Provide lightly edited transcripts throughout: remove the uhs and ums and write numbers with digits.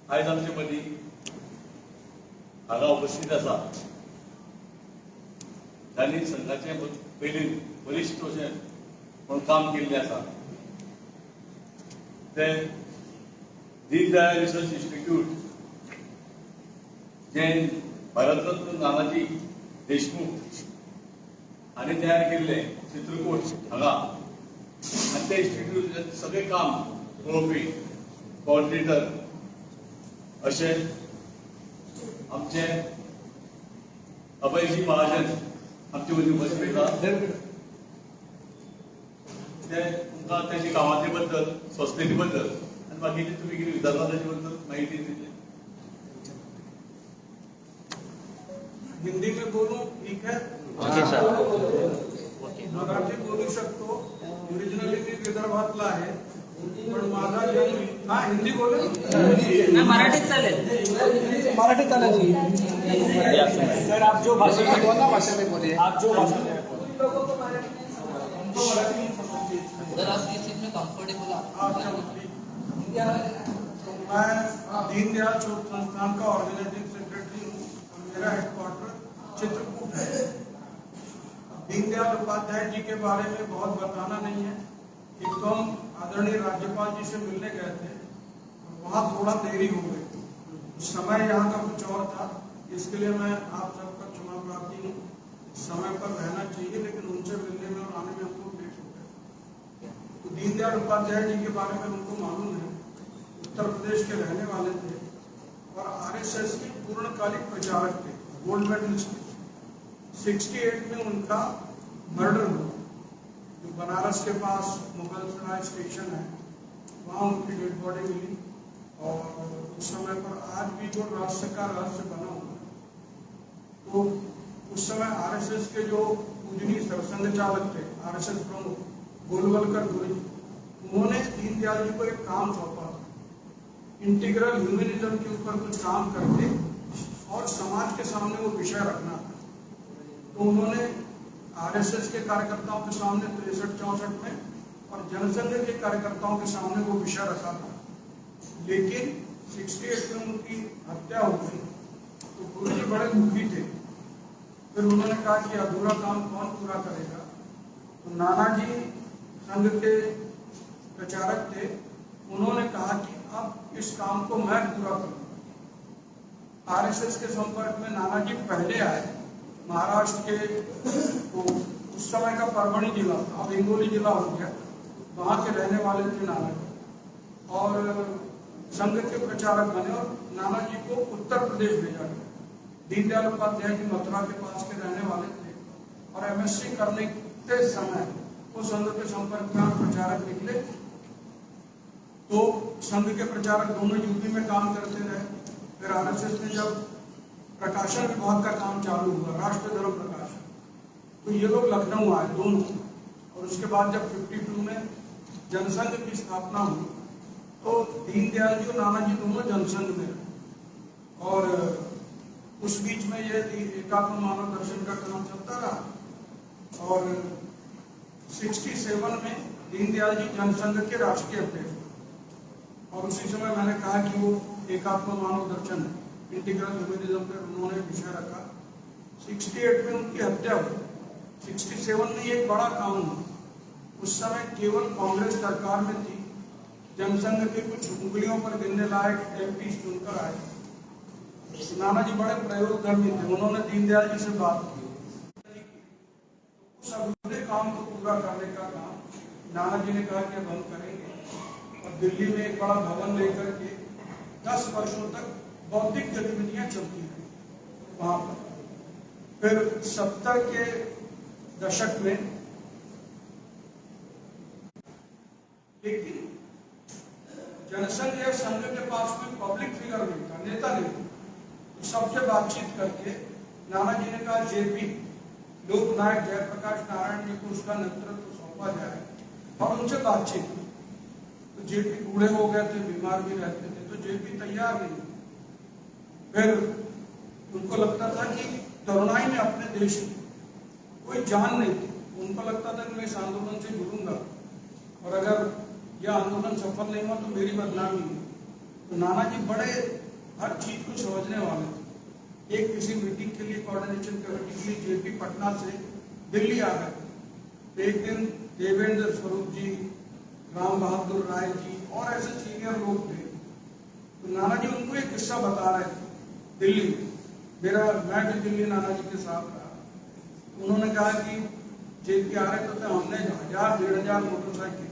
आज आमचे मदीं हांगा उपस्थित आसा, तांणी संघाचे पयलीं वरिश्ठ अशें म्हणून काम केल्लें आसा, ते दीनदयाळ रिसर्च इन्स्टिट्यूट जें भारतरत्न नानाजी देशमुख हांणी तयार केल्लें चित्रकूट हांगा, आनी ते इन्स्टिट्यूटाचें सगळें काम पळोवपी कोऑर्डिनेटर अशे आमचे अभयजी महाजन आमचे मदीं उपस्थित आसा। ते तुमकां तेजी कामाचे बद्दल, संस्थेचे बद्दल आनी बाकीचे तुमी कितें विचारता तेजे बद्दल माहिती दितले। हिंदी में बोलूं ठीक है? मराठी बोलू शकतो, ओरिजिनली मी विदर्भातला आहे, पण माझा जन्म हिंदी बोले मराठीत चालेल, मराठी चालेल। सर आप जो भाषा में बोलना भाषा में बोलिए, आप जो भाषा में सर आप जिस चीज में कंफर्टेबल मैं दीनदयाल शोध संस्थान का ऑर्गेनाइजिंग सेक्रेटरी हूँ और मेरा हेडक्वार्टर चित्रकूट है। दीनदयाल उपाध्याय जी के बारे में बहुत बताना नहीं है। एक तो हम आदरणीय राज्यपाल जी से मिलने गए थे, वहाँ थोड़ा देरी हो गई, समय यहाँ का कुछ और था, इसके लिए मैं आप सबका क्षमा प्रार्थी हूँ। समय पर रहना चाहिए, लेकिन उनसे मिलने में और आने में हमको लेट हो गया। तो दीनदयाल उपाध्याय जी के बारे में हमको मालूम है, उत्तर प्रदेश के रहने वाले थे और आरएसएस के पूर्णकालिक प्रचारक थे, गोल्ड मेडलिस्ट थे। 68 में उनका मर्डर हुआ, जो बनारस के पास मुगल सराय स्टेशन है, वहाँ उनकी डेड बॉडी मिली। और उस समय पर आज भी जो राष्ट्र का रहस्य बना हुआ है, तो उस समय आरएसएस के जो पूजनीय सरसंघ चालक थे, आरएसएस प्रमुख गोलवलकर गुरु, उन्होंने दीनदयाल जी को एक काम सौंपा, इंटीग्रल ह्यूमनिज्म के ऊपर कुछ काम करके और समाज के सामने वो विषय रखना था। तो उन्होंने आरएसएस के कार्यकर्ताओं के सामने 63-64 में और जनसंघ के कार्यकर्ताओं के सामने वो विषय रखा था, लेकिन 68 में उनकी हत्या हो गई। तो गुरु जी बड़े दुखी थे। फिर उन्होंने कहा कि अधूरा काम कौन पूरा करेगा। तो नानाजी संघ के प्रचारक थे, उन्होंने कहा कि अब इस काम को मैं पूरा करूंगा। आरएसएस के संपर्क में नानाजी पहले आए, महाराष्ट्र के, तो उस समय का परभणी जिला, अब हिंगोली जिला हो गया, वहाँ के रहने वाले थे नानाजी, और संघ के प्रचारक बने और नानाजी को उत्तर प्रदेश भेजा गया। दीनदयाल उपाध्याय जी मथुरा के पास के रहने वाले थे और एमएससी करने के समय वो संघ के संपर्क में प्रचारक निकले। तो संघ के प्रचारक दोनों यूपी में काम करते रहे। फिर आरएसएस ने जब प्रकाशन विभाग का काम चालू हुआ, राष्ट्र धर्म प्रकाशन, तो ये लोग लखनऊ आए दोनों। और उसके बाद जब 52 में जनसंघ की स्थापना हुई, तो दीनदयाल जी और नानाजी दोनों जनसंघ में रहे। और उस बीच में ये एकात्म मानव दर्शन का काम चलता रहा। और 67 में दीनदयाल जी जनसंघ के राष्ट्रीय अध्यक्ष, और उसी समय मैंने कहा कि वो एकात्म मानव दर्शन इंटीग्रल ह्यूमनिज्म पर उन्होंने विषय रखा। 68 में उनकी हत्या हुई। 67 में एक बड़ा काम हुआ। उस समय केवल कांग्रेस सरकार में थी, जनसंघ के कुछ उंगलियों पर गिनने लायक एमपी चुनकर आए। नानाजी बड़े प्रयोगधर्मी थे, उन्होंने दीनदयाल जी से बात की। उस अधूरे काम को पूरा करने का काम नानाजी ने कहा कि अब हम करेंगे, और दिल्ली में एक बड़ा भवन लेकर के 10 वर्षों तक बौद्धिक गतिविधियां चलती रही वहां पर। फिर 70 के दशक में, लेकिन जनसंघ या संघ के पास कोई पब्लिक फिगर नहीं था, नेता नहीं था। तो सबसे बातचीत करके नानाजी ने कहा जेपी लोकनायक जयप्रकाश नारायण जी को उसका नेतृत्व सौंपा जाए, और उनसे बातचीत की। तो जेपी बूढ़े हो गए थे, बीमार भी रहते थे, तो जेपी तैयार नहीं। फिर उनको लगता था कि तरुणाई में अपने देश की कोई जान नहीं थी। उनको लगता था कि मैं इस आंदोलन से जुड़ूंगा, और अगर यह आंदोलन सफल नहीं हुआ तो मेरी बदनामी है। तो नानाजी बड़े हर चीज को समझने वाले थे। एक किसी मीटिंग के लिए, कोऑर्डिनेशन कमेटी के लिए जेपी पटना से दिल्ली आ गए। तो एक दिन देवेंद्र स्वरूप जी, राम बहादुर राय जी और ऐसे सीनियर लोग थे। तो नाना जी उनको एक किस्सा बता रहे थे दिल्ली में। मैं भी दिल्ली नाना जी के साथ रहा। उन्होंने कहा कि जेपी आ रहे तो हमने 1000-1500 मोटरसाइकिल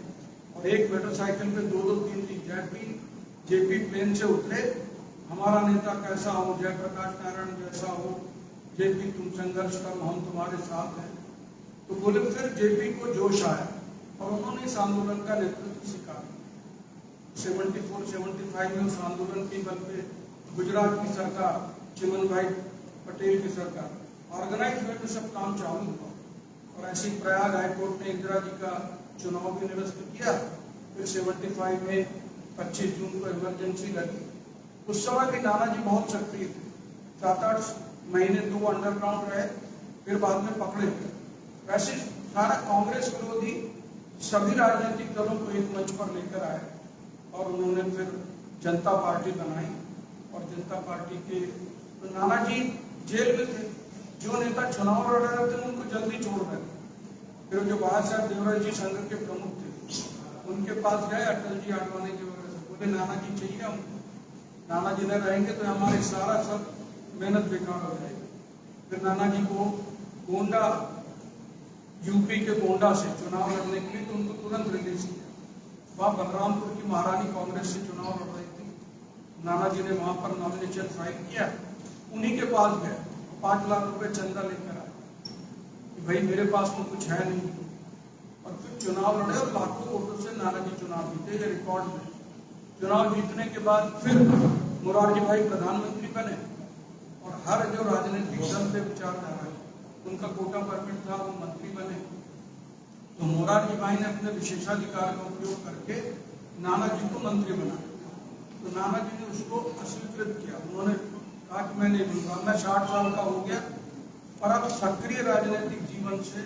और एक मोटरसाइकिल पे 2-2, 3-3 जेपी प्लेन से उतरे। हमारा नेता कैसा हो, जयप्रकाश नारायण जैसा हो, जेपी तुम संघर्ष करो, हम तुम्हारे साथ हैं। तो बोले फिर जेपी को जोश आया और उन्होंने इस आंदोलन का नेतृत्व स्वीकार किया। 74-75 में उस आंदोलन के बल पे गुजरात की सरकार, चिमन भाई पटेल की सरकार ऑर्गेनाइज वे में सब काम चालू हुआ। और ऐसे ही प्रयाग हाईकोर्ट ने इंदिरा जी का चुनाव भी निरस्त किया। फिर 75 में 25 जून को इमरजेंसी लगी। उस समय भी नाना जी बहुत सक्रिय थे। 7-8 महीने 2 अंडरग्राउंड रहे, फिर बाद में पकड़े गए। वैसे सारा कांग्रेस विरोधी सभी राजनीतिक दलों को एक मंच पर लेकर आए और उन्होंने फिर जनता पार्टी बनाई। और जनता पार्टी के तो नाना जी जेल में थे। जो नेता चुनाव लड़ रहे थे उनको जल्दी छोड़ रहे थे। फिर जो बाबा साहब देवराज जी संघ के प्रमुख थे, उनके पास गए अटल जी आडवाणी की वजह से। बोले नाना जी चाहिए हमको, नाना जी न रहेंगे तो हमारे सारा सब मेहनत बेकार हो जाएगी। फिर नाना जी को गोंडा, यूपी के गोंडा से चुनाव लड़ने के लिए तो उनको तुरंत रिलीज किया। वहाँ बलरामपुर की महारानी कांग्रेस से चुनाव लड़ रही थी। नाना जी ने वहां पर नॉमिनेशन फाइल किया। उन्हीं के पास गए, 5 लाख रुपए चंदा लेकर आए कि भाई मेरे पास तो कुछ है नहीं। और फिर चुनाव लड़े और लाखों वोटों से नाना जी चुनाव जीते। ये रिकॉर्ड में चुनाव जीतने के बाद फिर मोरारजी भाई प्रधानमंत्री बने और हर जो राजनीतिक दल पे विचारधारा है उनका कोटा परमिट था, वो मंत्री बने। तो मोरारजी भाई ने अपने विशेषाधिकार का उपयोग करके नाना जी को मंत्री बनाया। तो नाना जी ने उसको अस्वीकृत किया। उन्होंने कहा कि मैं नहीं दूंगा, मैं 60 साल का हो गया और अब सक्रिय राजनीतिक जीवन से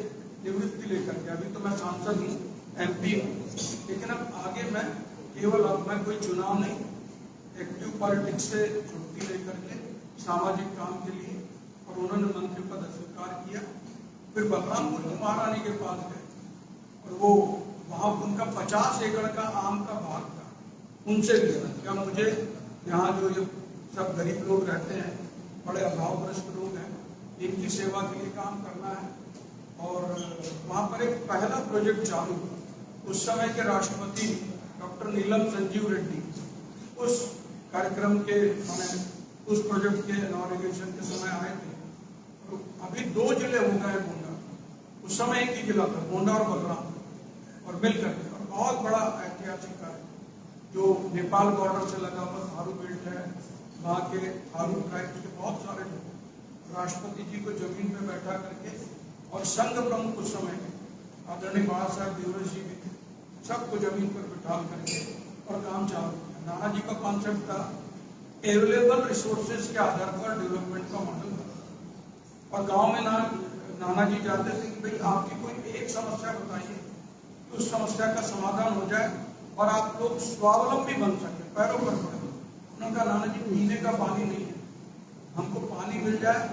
निवृत्ति लेकर के, अभी तो मैं सांसद हूँ, MP हूँ, लेकिन अब आगे मैं केवल अब मैं कोई चुनाव नहीं, एक्टिव पॉलिटिक्स से छुट्टी लेकर के सामाजिक काम के लिए। और उन्होंने मंत्री पद स्वीकार किया। फिर बलरामपुर की महारानी के पास गए और वो वहाँ उनका 50 एकड़ का आम का बाग था। उनसे भी क्या मुझे यहाँ जो ये सब गरीब लोग रहते हैं, बड़े अभावग्रस्त लोग हैं, इनकी सेवा के लिए काम करना है। और वहाँ पर एक पहला प्रोजेक्ट चालू हुआ। उस समय के राष्ट्रपति डॉक्टर नीलम संजीव रेड्डी उस कार्यक्रम के उस प्रोजेक्ट के इनॉग्रेशन के समय आए थे। तो अभी 2 जिले हो गए गोंडा, उस समय एक ही जिला था गोंडा और बलरामपुर, और मिलकर के और बहुत बड़ा ऐतिहासिक कार्य जो नेपाल बॉर्डर से लगा हुआ थारू बेल्ट है, वहाँ के थारू ट्राइब्स के बहुत सारे लोग राष्ट्रपति जी को जमीन पे बैठा करके और संघ प्रमुख उस समय के आदरणीय बाबा साहब देवराज जी भी थे, सबको जमीन पर बिठा करके और काम चालू किया। नाना जी का कॉन्सेप्ट था अवेलेबल रिसोर्सेज के आधार पर डेवलपमेंट का मॉडल था। और गांव में नाना जी चाहते थे कि भाई आपकी कोई एक समस्या बताइए तो उस समस्या का समाधान हो जाए और आप लोग स्वावलंबी बन सके, पैरों पर पड़े। उन्होंने कहा नाना जी पीने का पानी नहीं है, हमको पानी मिल जाए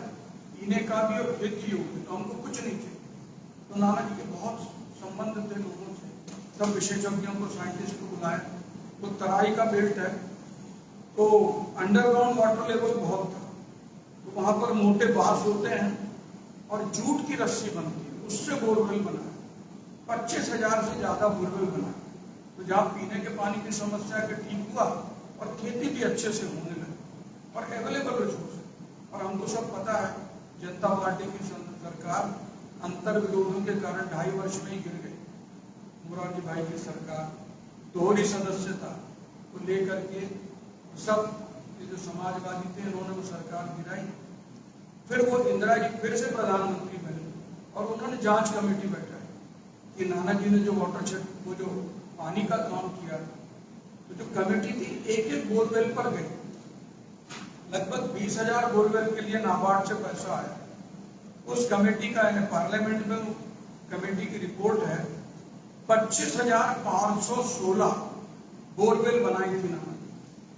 पीने का भी और खेती होगी तो हमको कुछ नहीं चाहिए। तो नाना जी के बहुत संबंध थे लोगों से, सब विशेषज्ञों को, साइंटिस्ट को बुलाए। तो तराई का बेल्ट है तो अंडरग्राउंड वाटर लेवल बहुत था, तो वहां पर मोटे बांस होते हैं और जूट की रस्सी बनती है, उससे बोरवेल बना है। 25,000 से ज्यादा बोरवेल बना है। तो जहाँ पीने के पानी की समस्या के ठीक हुआ और खेती भी अच्छे से होने लगी और अवेलेबल रिसोर्स। और हमको सब पता है जनता पार्टी की सरकार अंतर विरोधों के कारण 2.5 वर्ष में ही गिर गई। मोरारजी भाई की सरकार दोहरी सदस्यता को लेकर के सब जो समाजवादी थे उन्होंने वो सरकार गिराई। फिर वो इंदिरा जी फिर से प्रधानमंत्री बने और उन्होंने जांच कमेटी बैठाई कि नाना जी ने जो वाटरशेड वो जो पानी का काम किया, तो जो कमेटी थी एक एक बोरवेल पर गई। लगभग 20,000 बोरवेल के लिए नाबार्ड से पैसा आया। उस कमेटी का पार्लियामेंट में कमेटी की रिपोर्ट है 25,516 बोरवेल बनाई थी नाना।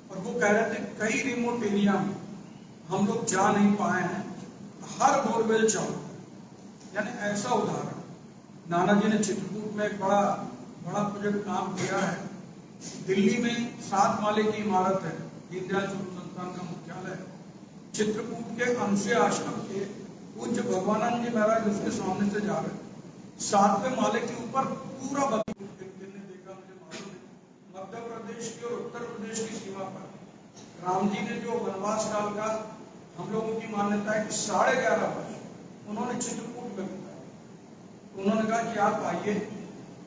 और वो कह रहे थे कई रिमोट एरिया में हम लोग जा नहीं पाए हैं, हर बोरवेल चालू है। यानी ऐसा उदाहरण नाना जी ने चित्रकूट में एक बड़ा प्रोजेक्ट काम किया है। दिल्ली में 7 माले की इमारत है, दीनदयाल चौधरी संस्थान का मुख्यालय। चित्रकूट के अंशे आश्रम के पूज्य भगवानंद जी महाराज उसके सामने से जा रहे हैं, 7वें माले के ऊपर पूरा देखा, मुझे मालूम है मध्य प्रदेश की और उत्तर प्रदेश की सीमा पर राम जी ने जो वनवास काल का हम लोगों की मान्यता है कि 11.5 वर्ष उन्होंने चित्रकूट में बिताया। उन्होंने कहा कि आप आइए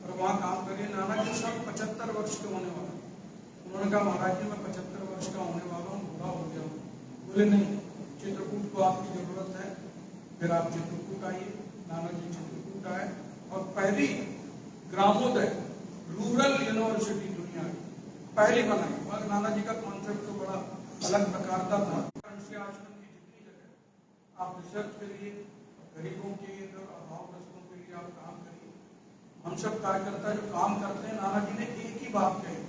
और वहाँ काम करिए। नाना जी सब 75 वर्ष के होने वाले। उन्होंने कहा महाराज जी मैं 75 वर्ष का होने वाला हूँ, बूढ़ा हो गया हूँ। बोले नहीं, चित्रकूट को आपकी जरूरत है, फिर आप चित्रकूट आइए। नाना जी चित्रकूट आए और पहली ग्रामोदय रूरल यूनिवर्सिटी दुनिया की पहली बनाई। मगर नाना जी का कॉन्सेप्ट तो बड़ा अलग प्रकार का था। आश्रम की जितनी जगह आप रिसर्च करिए, गरीबों के लिए, अभावग्रस्तों के लिए आप काम करिए। हम सब कार्यकर्ता जो काम करते हैं, नाना जी ने एक ही बात कही,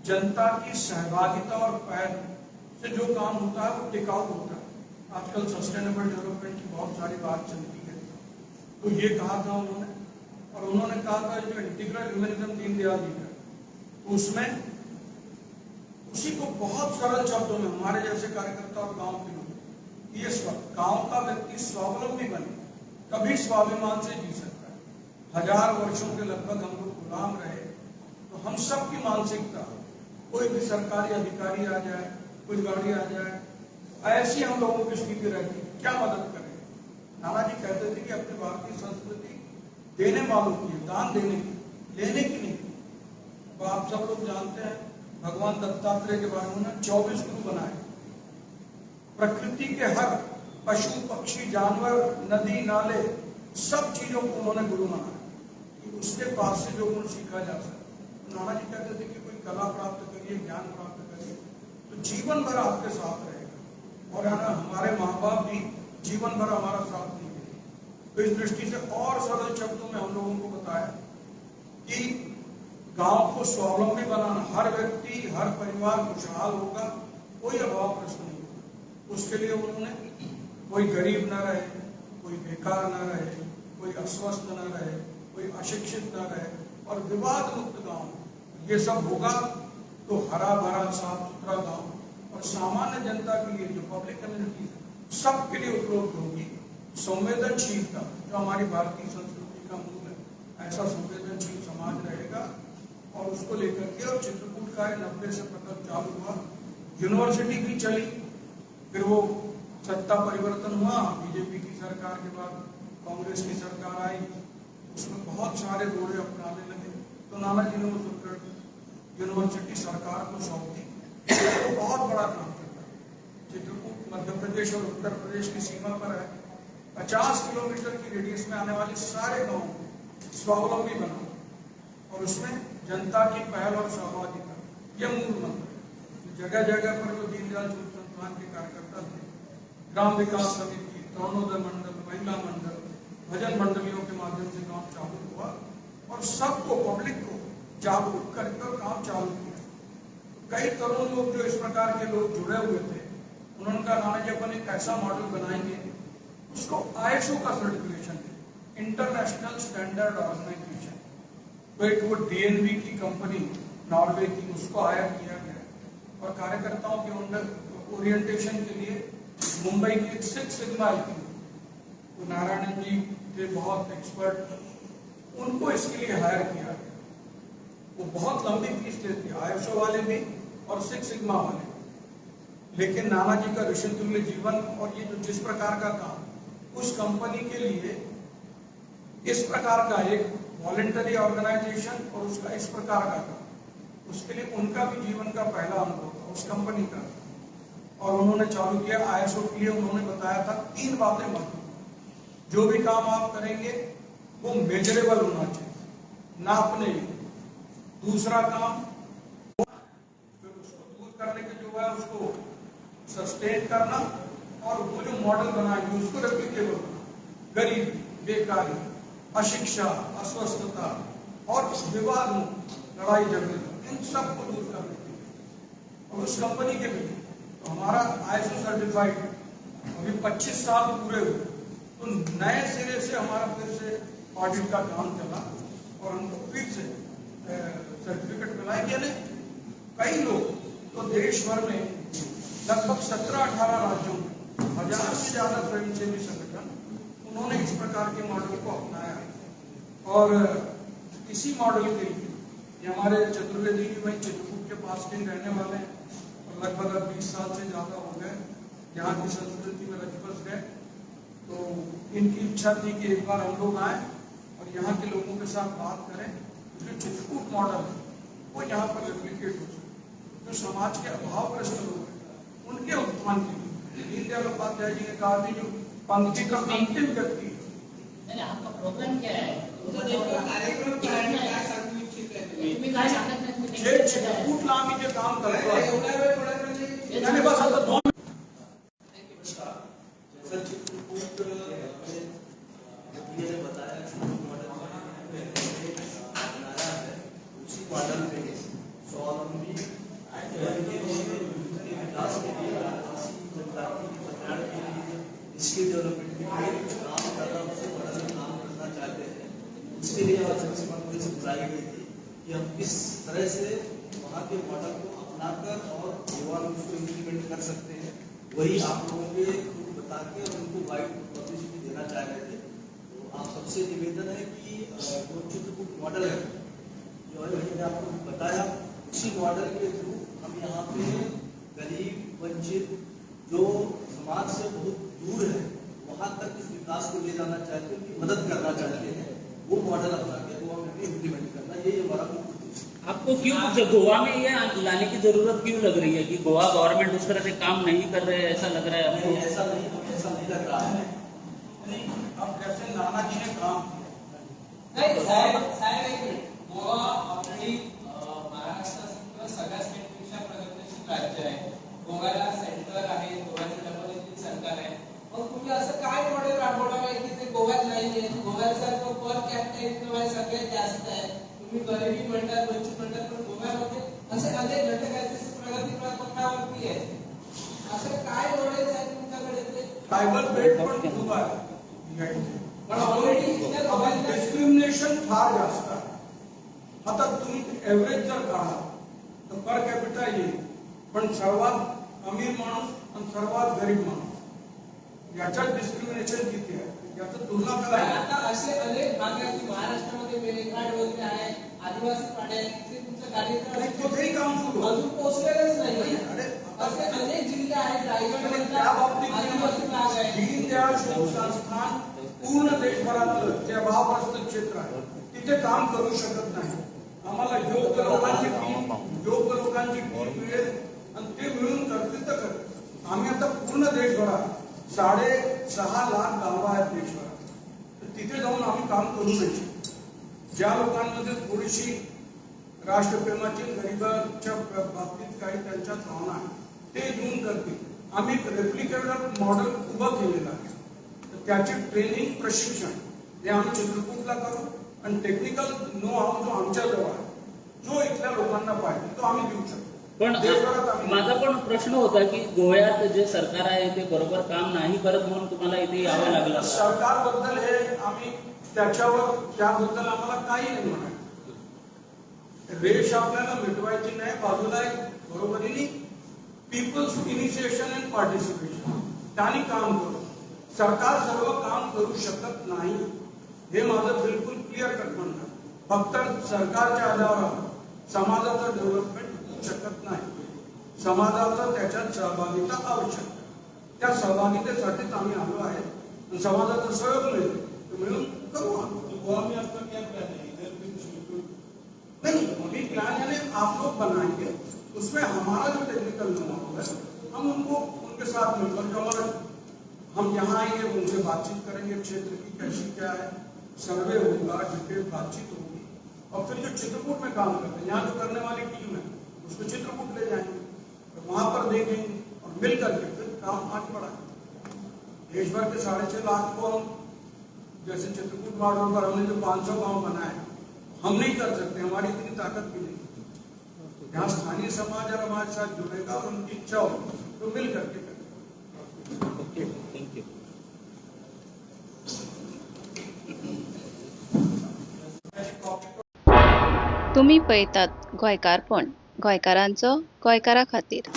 जनता की सहभागिता और पहल से जो काम होता है वो टिकाऊ होता है। आजकल सस्टेनेबल डेवलपमेंट की बहुत सारी बात चलती है, तो ये कहा था उन्होंने। और उन्होंने कहा था जो इंटीग्रल ह्यूमनिज्म दीनदयाल जी का, उसमें उसी को बहुत सरल शब्दों में हमारे जैसे कार्यकर्ता और गांव के लोग, ये गांव का व्यक्ति स्वावलंबी बने तभी स्वाभिमान से जी सकता है। 1000 वर्षों के लगभग हम लोग गुलाम रहे, तो हम सब की मानसिकता, कोई भी सरकारी अधिकारी आ जाए, कोई गाड़ी आ जाए, ऐसी हम लोगों की स्थिति रहती है, क्या मदद करें। नाना जी कहते थे कि अपनी भारतीय संस्कृति देने वालों की, दान देने की, लेने की नहीं। तो आप सब लोग जानते हैं भगवान दत्तात्रेय के बारे में 24 गुरु बनाए। प्रकृति के हर पशु पक्षी जानवर नदी नाले सब चीजों को उन्होंने गुरु माना कि उसके पास से जो गुण सीखा जा सकता। नाना जी कहते थे कि कोई कला प्राप्त करिए, ज्ञान प्राप्त करिए, तो जीवन भर आपके साथ रहेगा। और है ना, हमारे माँ बाप भी जीवन भर हमारा साथ नहीं देंगे। तो इस दृष्टि से और सरल शब्दों में हम लोगों को बताया कि गांव को स्वावलंबी बनाना, हर व्यक्ति हर परिवार खुशहाल होगा, कोई अभावग्रस्त नहीं होगा। उसके लिए उन्होंने कोई गरीब न रहे, कोई बेकार न रहे, कोई अस्वस्थ न रहे, कोई अशिक्षित न रहे, और विवाद मुक्त गांव। ये सब होगा तो हरा भरा साफ सुथरा गांव और सामान्य जनता के लिए जो पब्लिक कम्युनिटी सबके लिए उपलब्ध होगी। संवेदनशीलता जो हमारी भारतीय संस्कृति का मूल है, ऐसा संवेदनशील समाज रहेगा। और उसको लेकर के और चित्रकूट का 90 से प्रकल्प चालू हुआ, यूनिवर्सिटी भी चली, फिर वो सत्ता परिवर्तन हुआ, बीजेपी की सरकार के बाद कांग्रेस की सरकार आई, उसमें बहुत सारे रोड़े अपनाने लगे। तो नाना जी ने वो यूनिवर्सिटी सरकार को सौंप दी। तो बहुत बड़ा काम करता है। चित्रकूट मध्य प्रदेश और उत्तर प्रदेश की सीमा पर है। 50 किलोमीटर की रेडियस में आने वाले सारे गाँव स्वावलंबी बना और उसमें जनता की पहल और सहभागिता, यह मूल मंत्र है। जगह जगह पर जो दीनदयाल चौधरी संस्थान के कार्यकर्ता थे, ग्राम विकास समिति, तरुणोदय मंडल, महिला मंडल, भजन मंडलियों के माध्यम से काम चालू हुआ और सबको, पब्लिक को जागरूक करके काम चालू किया। कई तरुण लोग जो इस प्रकार के लोग जुड़े हुए थे, उन्होंने कहा नाना जी अपन एक ऐसा मॉडल बनाएंगे, उसको ISO का सर्टिफिकेशन है, इंटरनेशनल स्टैंडर्ड ऑर्गेनाइजेशन। तो एक वो DNV की कंपनी नॉर्वे की, उसको हायर किया गया और कार्यकर्ताओं के अंडर ओरिएंटेशन के लिए मुंबई की एक 6 सिग्मा आई थी, तो नारायण जी थे बहुत एक्सपर्ट, उनको इसके लिए हायर किया गया। वो बहुत लंबी फीस लेती है, ISO वाले भी और 6 सिग्मा वाले। लेकिन नाना जी का ऋषि तुल्य जीवन और ये जो जिस प्रकार का काम, उस कंपनी के लिए इस प्रकार का एक वॉलंटरी ऑर्गेनाइजेशन और उसका इस प्रकार का काम, उसके लिए उनका भी जीवन का पहला अनुभव था उस कंपनी का। और उन्होंने चालू किया ISO के लिए। उन्होंने बताया था 3 बातें महत्वपूर्ण, जो भी काम आप करेंगे वो मेजरेबल होना चाहिए, नापने योग्य। दूसरा काम, फिर उसको दूर करने के जो है उसको सस्टेन करना, और वो जो मॉडल बनाएंगे उसको रेप्लिकेबल बनाना। गरीबी, बेकारी, अशिक्षा, अस्वस्थता और विवाद, लड़ाई झगड़े, इन सब को दूर करने के लिए और उस कंपनी के भी। तो हमारा ISO सर्टिफाइड अभी 25 साल पूरे हुए, तो नए सिरे से हमारा फिर से ऑडिट का काम चला और हमको फिर से सर्टिफिकेट मिला। यानी कई लोग तो देश भर में लगभग 17-18 राज्यों में 1000 से ज्यादा स्वयंसेवी संगठन उन्होंने इस प्रकार के मॉडल को अपनाया है। और इसी मॉडल के लिए ये हमारे चतुर्वेदी जी वही चित्रकूट के पास के रहने वाले हैं और लगभग अब 20 साल से ज्यादा हो गए, यहाँ की संस्कृति में रच बस गए। तो इनकी इच्छा थी कि एक बार हम लोग आए और यहाँ के लोगों के साथ बात करें, जो चित्रकूट मॉडल है वो यहाँ पर रेप्लिकेट हो सके। जो समाज के अभावग्रस्त लोग हैं उनके उत्थान के लिए दीनदयाल उपाध्याय जी ने कहा कि जो पंक्ति का अंतिम व्यक्ति है। नाही, आपका प्रोग्राम क्या आहे? कार्यक्रम काय आहे, काय सांगू इच्छित आहे तुम्ही काय सांगत नाही, तुम्ही जे चित्रकूटला आम्ही जे काम करतो आहे, एवढा वेळ थोडा म्हणजे याने बस आता 2 जैसा चित्रकूट ने बताया मॉडल बनाया है, उसी मॉडल में स्वावलंबी विकास के लिए आदिवासी जनता के कल्याण के लिए स्किल डेवलपमेंट के लिए कुछ काम करना, उसी मॉडल में काम करना चाहते हैं। उसके लिए आवासन सीमा पुलिस बुलाई गई थी कि हम किस तरह से वहाँ के मॉडल को अपनाकर और युवा में उसको इम्प्लीमेंट कर सकते हैं, वही आप लोगों के बता के और उनको वाइड पब्लिसिटी देना चाह रहे थे। तो आप सबसे निवेदन है कि जो चित्रकूट मॉडल है, जो है मैंने आपको बताया, उसी मॉडल के थ्रू हम यहाँ पे गरीब वंचित जो समाज से बहुत दूर है वहाँ तक इस विकास को ले जाना चाहते हैं, उनकी मदद करना चाहते हैं। वो मॉडल अपना के गोवा में इम्प्लीमेंट करना, ये हमारा मुख्य उद्देश्य है। आपको क्यों गोवा में ये लाने की जरूरत क्यों लग रही है कि गोवा गवर्नमेंट उस तरह से काम नहीं कर रहे हैं, ऐसा लग रहा है आपको? ऐसा नहीं, हमें ऐसा नहीं लग रहा है। अब जैसे नाना जी ने काम नाही साहेब एक मिनिट, गोवा आपली महाराष्ट्रात सगळ्या स्टेटपेक्षा प्रगतीशील राज्य आहे, गोव्याला सेंटर आहे, गोव्याचं डबल इंजिन सरकार आहे, मग तुम्ही असं काय मॉडेल राबवणार आहे की ते गोव्यात नाहीये? गोव्यासारखं पर कॅपिटा इन्कम सगळ्यात जास्त आहे, तुम्ही गरिबी म्हणतात, वंचित म्हणतात, पण गोव्यामध्ये असे अनेक घटक आहेत जे प्रगती पथावरती आहेत. असं काय मॉडेल्स आहेत तुमच्याकडे ते? ट्रायबल बेल्ट पण खूप आहे, पण ऑलरेडी डिस्क्रिमिनेशन फार जास्त आहे. आता तुम्ही एव्हरेज जर काढा तर पर कॅपिटा येईल, पण सर्वात अमीर माणूस आणि सर्वात गरीब माणूस याच्यात डिस्क्रिमिनेशन किती आहे याचं तुलना करायला. आता असे अनेक भाग आहेत की महाराष्ट्रामध्ये मेघाड वगैरे आहे, आदिवासी पाडे आहेत, जे तुमचं कार्यक्रम आणि कुठेही काम सुरू आहे. अजून पोहोचलेलंच नाही. अरे असे अनेक जिल्हे आहेत, आणि रायगड त्या बाबतीत आदिवासी भाग आहे. दीनदयाळ शोध संस्थान पूर्ण देशभरातलं जे अभावग्रस्त क्षेत्र आहे तिथे काम करू शकत नाही. आम्हाला योग्य लोकांची फी मिळेल आणि ते मिळून करतील तर करतील. आम्ही आता पूर्ण देशभरात 6.5 लाख गावं आहेत देशभरात, तर तिथे जाऊन आम्ही काम करू नाही. ज्या लोकांमध्ये थोडीशी राष्ट्रप्रेमाची गरिबांच्या बाबतीत काही त्यांच्या भावना आहे ते येऊन करतील. आम्ही एक रेप्लिकेटर मॉडेल उभं केलेलं आहे, तर त्याची ट्रेनिंग प्रशिक्षण हे आम्ही चित्रकूटला करू आणि टेक्निकल नो हाऊ जो आमच्याजवळ आहे जो इथल्या लोकांना पाहिजे तो आम्ही देऊ शकतो. पण माझा पण प्रश्न होता की गोव्यात जे सरकार आहे ते बरोबर काम नाही करत म्हणून तुम्हाला इथे यावं लागलं. सरकारबद्दल हे आम्ही त्याबद्दल आम्हाला काही नाही म्हणायचं. रेष आपल्याला मिटवायची नाही, बाजूला एक बरोबरीने पीपल्स इनिशिएशन अँड पार्टिसिपेशन त्यांनी काम करू. सरकार सर्व काम करू शकत नाही हे माझं बिलकुल क्लिअर कट म्हणणं. फक्त सरकारच्या आधारावर समाजाचं डेव्हलपमेंट होऊ शकत नाही. समाजाचं त्याच्यात सहभागिता आवश्यक. त्या सहभागितेसाठीच आम्ही आलो आहे. समाजाचं सहयोग मिळून करू आम्ही. नहीं, अभी प्लान यानी आप लोग बनाएंगे, उसमें हमारा जो टेक्निकल नॉलेज है हम उनको उनके साथ मिलकर और हम यहाँ आएंगे, उनसे बातचीत करेंगे, क्षेत्र की कैसी क्या है, सर्वे होगा, डिटेल बातचीत होगी और फिर जो चित्रकूट में काम करते हैं, यहाँ जो करने वाली टीम है उसको चित्रकूट ले जाएंगे, तो वहां पर देखेंगे और मिल करके फिर काम आगे बढ़ाएंगे. देश भर के 6.5 लाख को हम जैसे चित्रकूट बॉर्डर पर हमने जो 500 गाँव बनाए हम नहीं कर सकते, हमारी इतनी ताकत भी नहीं. जहाँ स्थानीय समाज और हमारे साथ जुड़ेगा और उनकी इच्छा हो तो मिल करके करें। Okay, thank you. तुम्ही पळयतात गोंयकारपण, गोंयकारांचो गोंयकारा खातीर.